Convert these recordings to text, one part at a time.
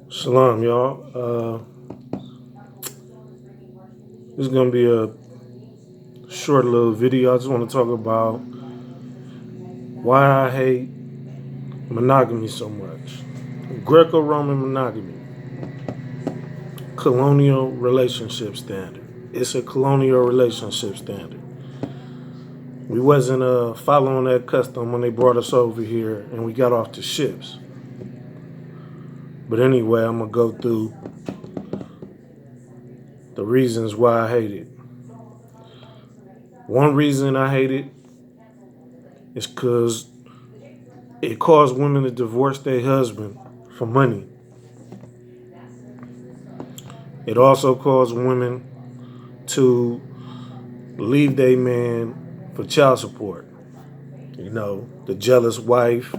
Shalom, y'all. This is going to be a short little video. I just want to talk about why I hate monogamy so much. Greco-Roman monogamy. Colonial relationship standard. It's a colonial relationship standard. We wasn't following that custom when they brought us over here and we got off the ships. But anyway, I'm going to go through the reasons why I hate it. One reason I hate it is because it caused women to divorce their husband for money. It also caused women to leave their man for child support. You know, the jealous wife.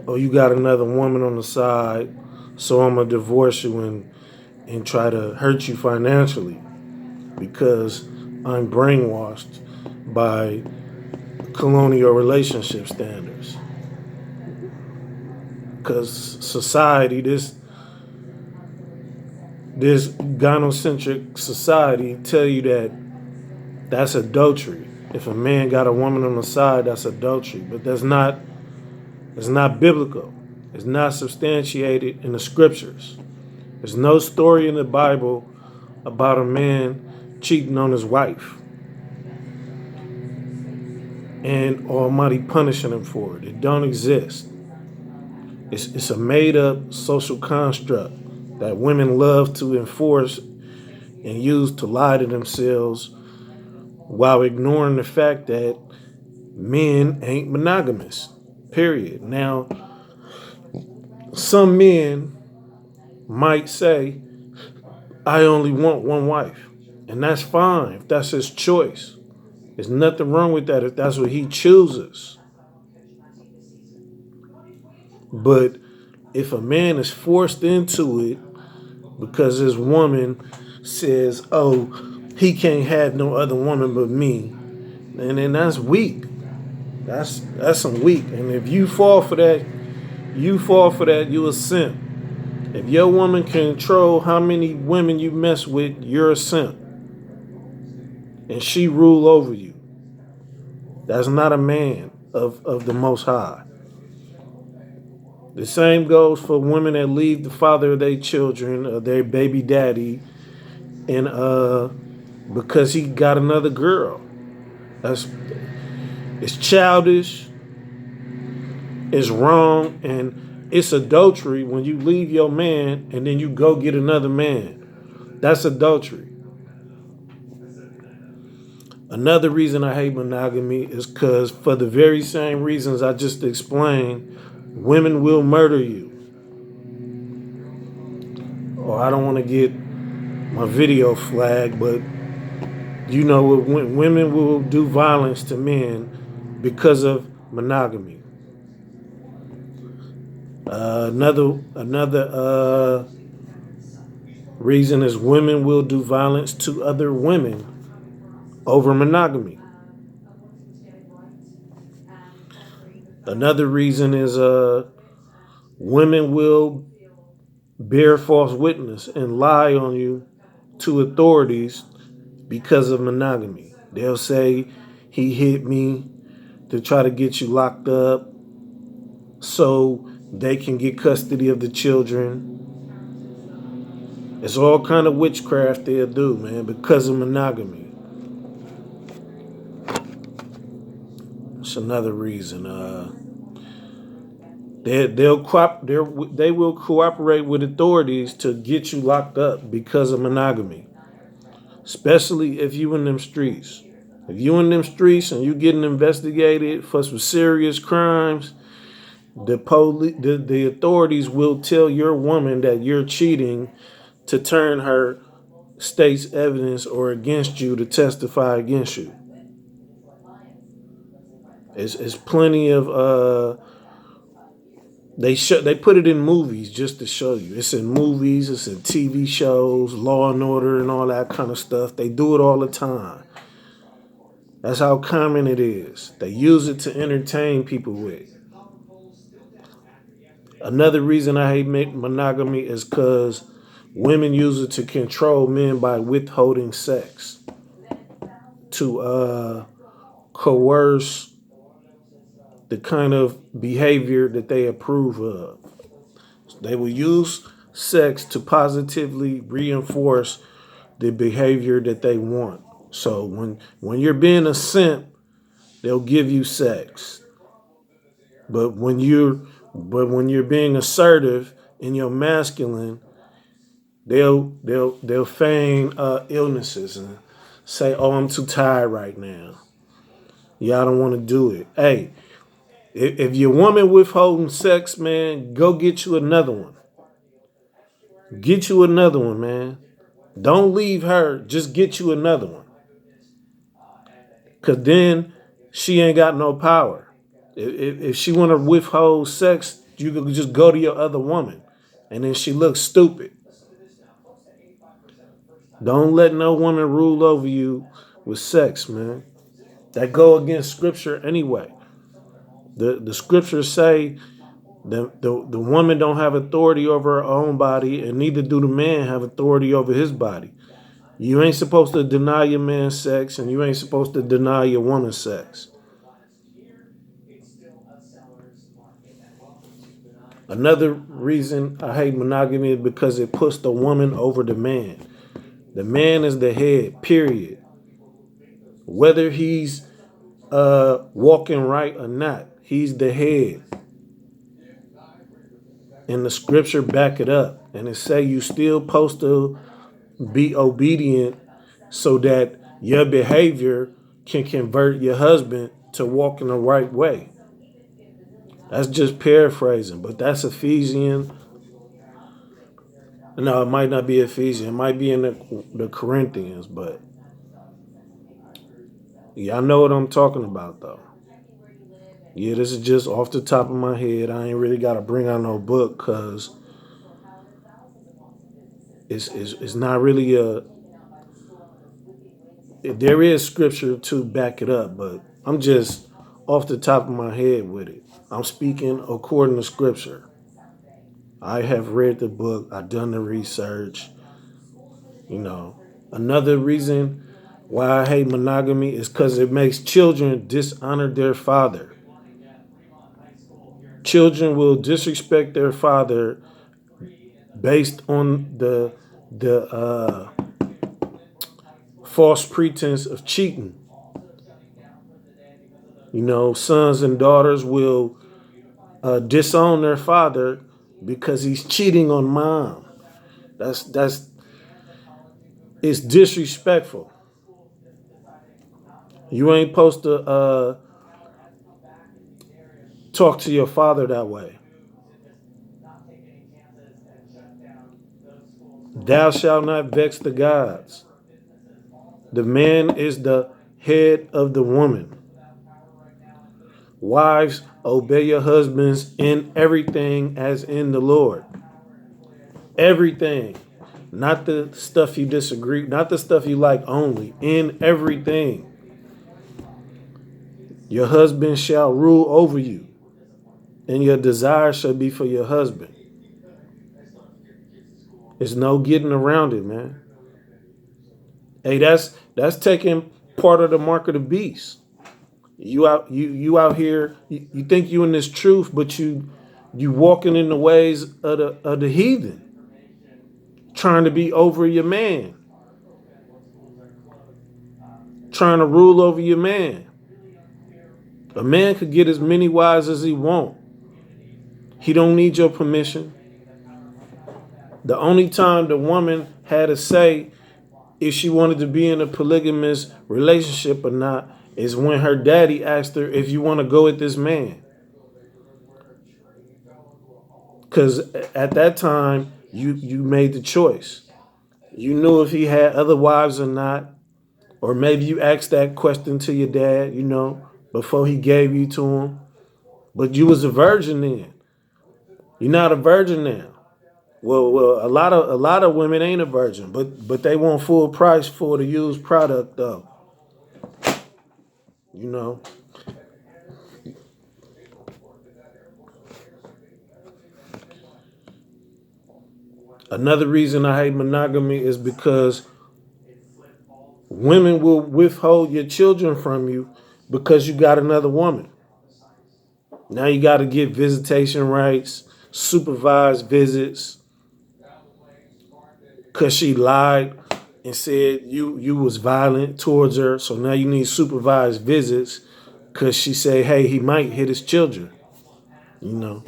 Oh, you got another woman on the side, so I'm going to divorce you and try to hurt you financially because I'm brainwashed by colonial relationship standards. Because society, this gynocentric society tell you that that's adultery. If a man got a woman on the side, that's adultery. But it's not biblical. It's not substantiated in the scriptures. There's no story in the Bible about a man cheating on his wife and Almighty punishing him for it. It don't exist. It's a made-up social construct that women love to enforce and use to lie to themselves while ignoring the fact that men ain't monogamous, period. Now, some men might say, I only want one wife, and that's fine if that's his choice. There's nothing wrong with that if that's what he chooses. But if a man is forced into it because his woman says, oh, he can't have no other woman but me, and then that's weak. That's some weak. And if you fall for that, you a simp. If your woman can control how many women you mess with, you're a simp. And she rule over you. That's not a man of the Most High. The same goes for women that leave the father of their children, or their baby daddy, and because he got another girl. It's childish, it's wrong, and it's adultery when you leave your man and then you go get another man. That's adultery. Another reason I hate monogamy is because for the very same reasons I just explained, women will murder you. Or I don't want to get my video flagged, but you know, women will do violence to men because of monogamy. Another reason is women will do violence to other women over monogamy. Another reason is women will bear false witness and lie on you to authorities because of monogamy. They'll say he hit me to try to get you locked up so they can get custody of the children. It's all kind of witchcraft they'll do, man, because of monogamy. It's another reason. They will cooperate with authorities to get you locked up because of monogamy. Especially if you in them streets. If you in them streets and you getting investigated for some serious crimes, the authorities will tell your woman that you're cheating to turn her state's evidence or against you to testify against you. It's plenty of they put it in movies just to show you. It's in movies, it's in TV shows, Law and Order and all that kind of stuff. They do it all the time. That's how common it is. They use it to entertain people with. Another reason I hate monogamy is because women use it to control men by withholding sex, to coerce the kind of behavior that they approve of. They will use sex to positively reinforce the behavior that they want. So when you're being a simp, they'll give you sex. But when you're being assertive and you're masculine, they'll feign illnesses and say, "Oh, I'm too tired right now. Yeah, I don't want to do it." Hey, if your woman withholding sex, man, go get you another one. Get you another one, man. Don't leave her. Just get you another one. Cause then she ain't got no power. If she want to withhold sex, you can just go to your other woman, and then she looks stupid. Don't let no woman rule over you with sex, man. That go against scripture anyway. The scriptures say the woman don't have authority over her own body, and neither do the man have authority over his body. You ain't supposed to deny your man sex, and you ain't supposed to deny your woman sex. Another reason I hate monogamy is because it puts the woman over the man. The man is the head, period. Whether he's walking right or not, he's the head. And the scripture back it up. And it say you still supposed to be obedient so that your behavior can convert your husband to walk in the right way. That's just paraphrasing, but that's Ephesians. No, it might not be Ephesians. It might be in the Corinthians, but yeah, I know what I'm talking about, though. Yeah, this is just off the top of my head. I ain't really got to bring out no book because it's not really a. There is scripture to back it up, but I'm just off the top of my head with it. I'm speaking according to scripture. I have read the book. I've done the research. You know, another reason why I hate monogamy is because it makes children dishonor their father. Children will disrespect their father based on the false pretense of cheating. You know, sons and daughters will disown their father because he's cheating on mom. That's it's disrespectful. You ain't supposed to talk to your father that way. Thou shalt not vex the gods. The man is the head of the woman. Wives, obey your husbands in everything as in the Lord. Everything. Not the stuff you disagree, not the stuff you like only. In everything. Your husband shall rule over you, and your desire shall be for your husband. There's no getting around it, man. Hey, that's taking part of the mark of the beast. You out here. You think you in this truth, but you walking in the ways of the heathen, trying to be over your man, trying to rule over your man. A man could get as many wives as he want. He don't need your permission. The only time the woman had a say if she wanted to be in a polygamous relationship or not is when her daddy asked her if you want to go with this man. Because at that time, you made the choice. You knew if he had other wives or not. Or maybe you asked that question to your dad, before he gave you to him. But you was a virgin then. You're not a virgin now. Well, a lot of women ain't a virgin, but they want full price for the used product though. You know. Another reason I hate monogamy is because women will withhold your children from you because you got another woman. Now you got to get visitation rights, supervised visits, because she lied and said you was violent towards her. So now you need supervised visits because she said, hey, he might hit his children. You know,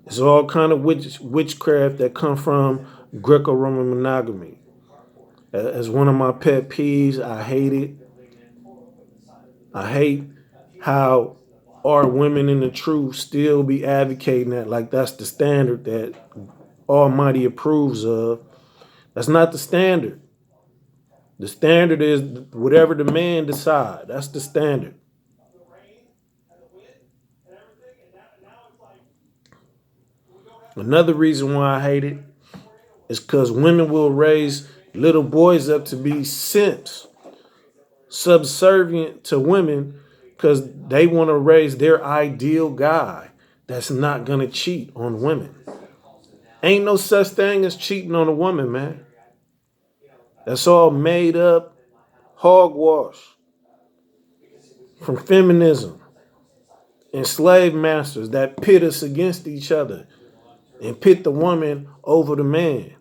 it's all kind of witchcraft that come from Greco-Roman monogamy. As one of my pet peeves, I hate it. I hate how our women in the truth still be advocating that like that's the standard that Almighty approves of. That's not the standard. The standard is whatever the man decide. That's the standard. Another reason why I hate it is because women will raise little boys up to be simps, subservient to women, because they want to raise their ideal guy that's not gonna cheat on women. Ain't no such thing as cheating on a woman, man. That's all made up hogwash from feminism and slave masters that pit us against each other and pit the woman over the man.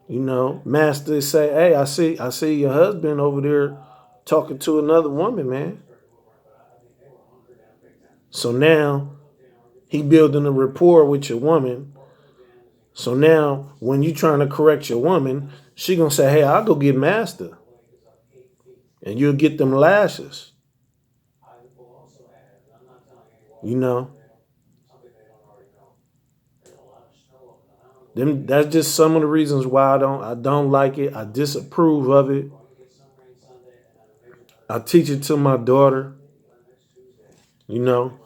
You know, masters say, "Hey, I see your husband over there talking to another woman, man." So now he building a rapport with your woman. So now when you trying to correct your woman, she gonna say, "Hey, I'll go get master," and you'll get them lashes. You know, them. That's just some of the reasons why I don't like it. I disapprove of it. I teach it to my daughter. You know,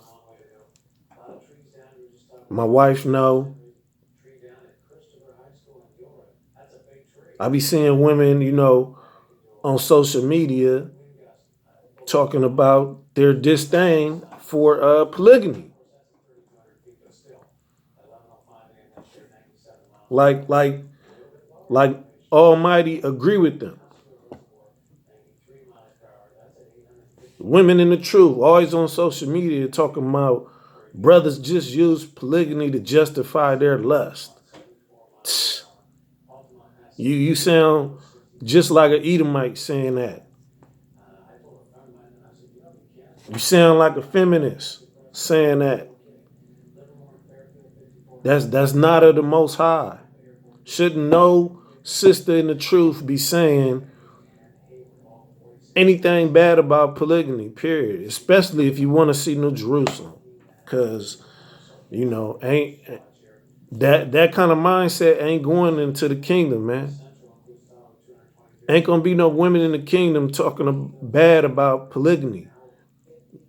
my wife know. I be seeing women, on social media talking about their disdain for polygamy. Like like Almighty agree with them. Women in the truth, always on social media talking about brothers just use polygamy to justify their lust. You sound just like an Edomite saying that. You sound like a feminist saying that. That's not of the Most High. Shouldn't no sister in the truth be saying anything bad about polygamy, period. Especially if you want to see New Jerusalem. Cause, ain't that kind of mindset ain't going into the kingdom, man. Ain't gonna be no women in the kingdom talking bad about polygamy.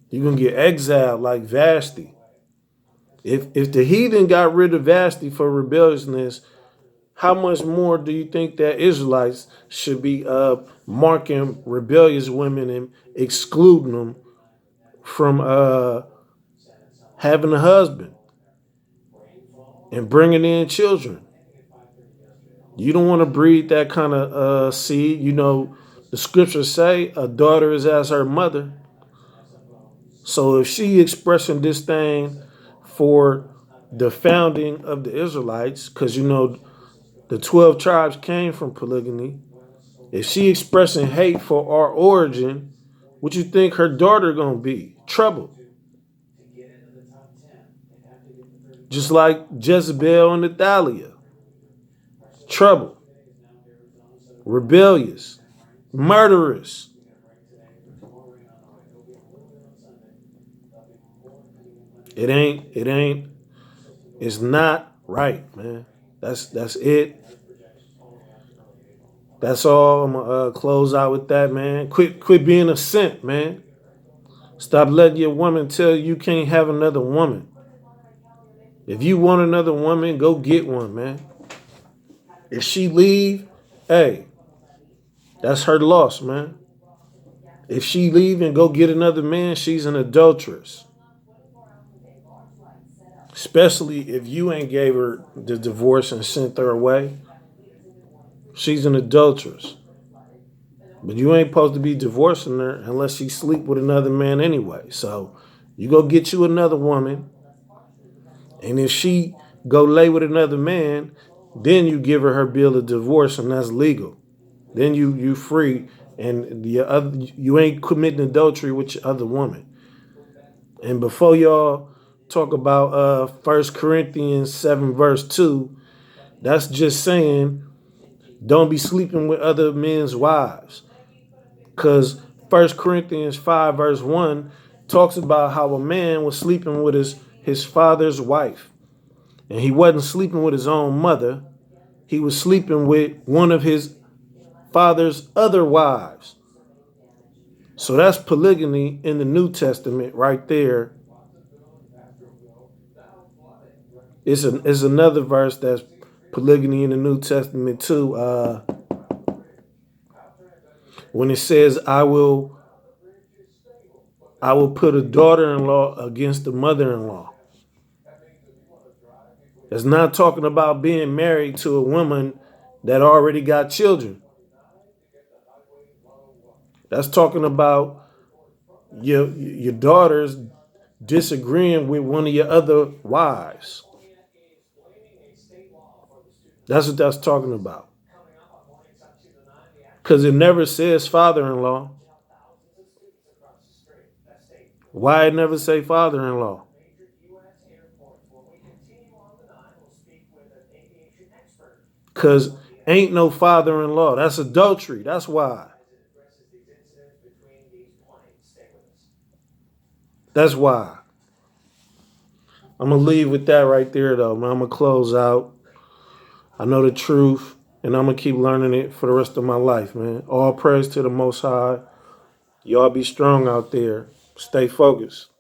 You're gonna get exiled like Vashti. If the heathen got rid of Vashti for rebelliousness, how much more do you think that Israelites should be marking rebellious women and excluding them from having a husband and bringing in children? You don't want to breed that kind of seed. The scriptures say a daughter is as her mother. So if she expressing this thing for the founding of the Israelites, because the 12 tribes came from polygamy. If she expressing hate for our origin, what you think her daughter gonna be? Trouble. Just like Jezebel and Athaliah. Trouble. Rebellious. Murderous. It ain't, it's not right, man. That's it. That's all. I'm gonna close out with that, man. Quit being a simp, man. Stop letting your woman tell you can't have another woman. If you want another woman, go get one, man. If she leave, hey, that's her loss, man. If she leave and go get another man, she's an adulteress. Especially if you ain't gave her the divorce and sent her away. She's an adulteress. But you ain't supposed to be divorcing her unless she sleep with another man anyway. So you go get you another woman, and if she go lay with another man, then you give her bill of divorce, and that's legal. Then you free, and you ain't committing adultery with your other woman. And before y'all talk about 1 Corinthians 7 verse 2, that's just saying don't be sleeping with other men's wives. Because 1 Corinthians 5 verse 1 talks about how a man was sleeping with his father's wife. And he wasn't sleeping with his own mother. He was sleeping with one of his father's other wives. So that's polygamy in the New Testament right there. It's another verse that's polygamy in the New Testament too. When it says, I will put a daughter-in-law against the mother-in-law. It's not talking about being married to a woman that already got children. That's talking about your daughters disagreeing with one of your other wives. That's what that's talking about. Because it never says father-in-law. Why it never say father-in-law? Because ain't no father-in-law. That's adultery. That's why. That's why. I'm going to leave with that right there, though, man. I'm going to close out. I know the truth, and I'm going to keep learning it for the rest of my life, man. All praise to the Most High. Y'all be strong out there. Stay focused.